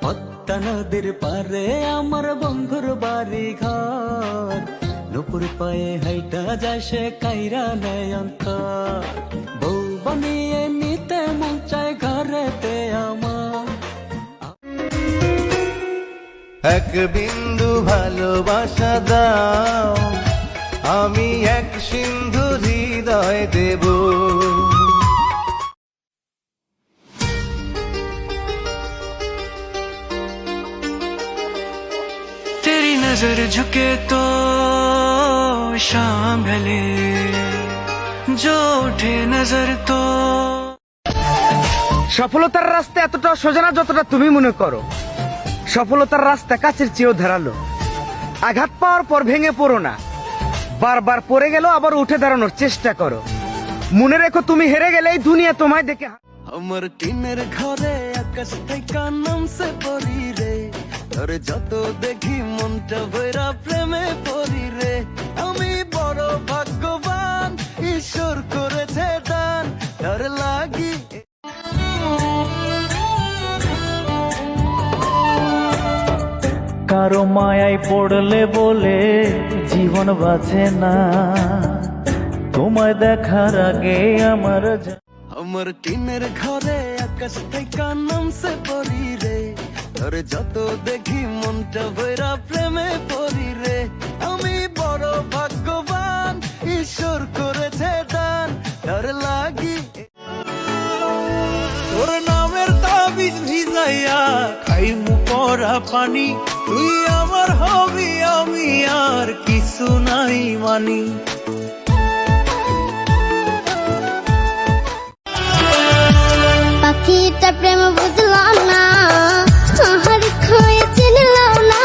পদ্মা নদীর পারে আমার বন্ধুর বাড়ি ঘর, নুপুর পায়ে হাইটা যায় সে কাইরা নেয় অন্তর। বউ বানিয়ে নিতে মন চায় ঘরেতে আমার। এক বিন্দু ভালোবাসা দাও, আমি এক সিন্ধু হৃদয় দেব। तेरी नजर झुके तो शाम ढले, जो उठे नजर तो। সফলতার রাস্তা এতটা সোজা না যতটা তুমি মনে করো। সফলতার রাস্তা কাছের চেয়েও ধারালো। আঘাত পাওয়ার পর ভেঙে পড়ো না, বারবার পড়ে গেল আবার উঠে দাঁড়ানোর চেষ্টা করো। মনে রেখো তুমি হেরে গেলে এই দুনিয়া তোমায় দেখে। আমার টিনের ঘরে আকাশ থেকে নামছে পরি রে, তোরে যত দেখি মনটা ভৈরা প্রেমে পড়ি রে। আমি বড় ভাগ্যবান, ঈশ্বর করেছে দান তোর লাগি। কারো মায়ায় পড়লে বলে জীবন বাঁচে না, তোমায় দেখার আগে আমার আমার টিনের ঘরে আকাশ থেকে নামছে পরি রে, তোরে যত দেখি মনটা ভৈরা প্রেমে পড়ি রে। আমি বড় ভাগ্যবান, ঈশ্বর করেছে দান তোর লাগি। তোর নামের তাবিজ ভিজাইয়া খাইমু পরা পানি, তুই আমার হবি আমি আর কিছু নাই মানি। পাখিটা প্রেম বুঝলাম না, আহার খায় চিনলাম না,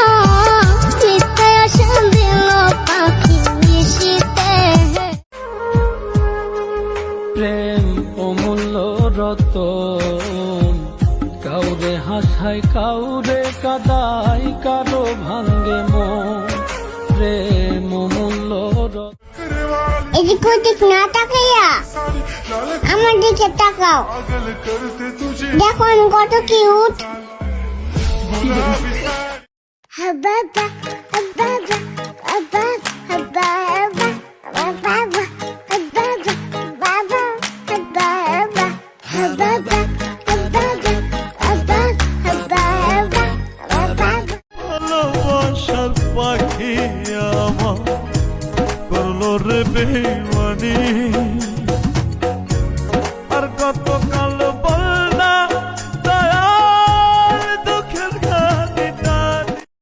মিথ্যায় আশা দিল পাখি মিশিতে। প্রেম অমূল্য রতন, কাউরে হাসায় কাউরে কাদায়, কারো ভাঙ্গে মন। প্রেম অমূল্য রতন। এদিক ওদিক না তাকাইয়া আমার দিকে তাকাও, দেখো আমি কত কিউট। হাবাবা হাবাবা হাবাবা হাবাবা হাবাবা হাবাবা বাবা হাবাবা হাবাবা হাবাবা হাবাবা হাবাবা। ভালোবাসার পাখি আমার করলো রে বেইমানি।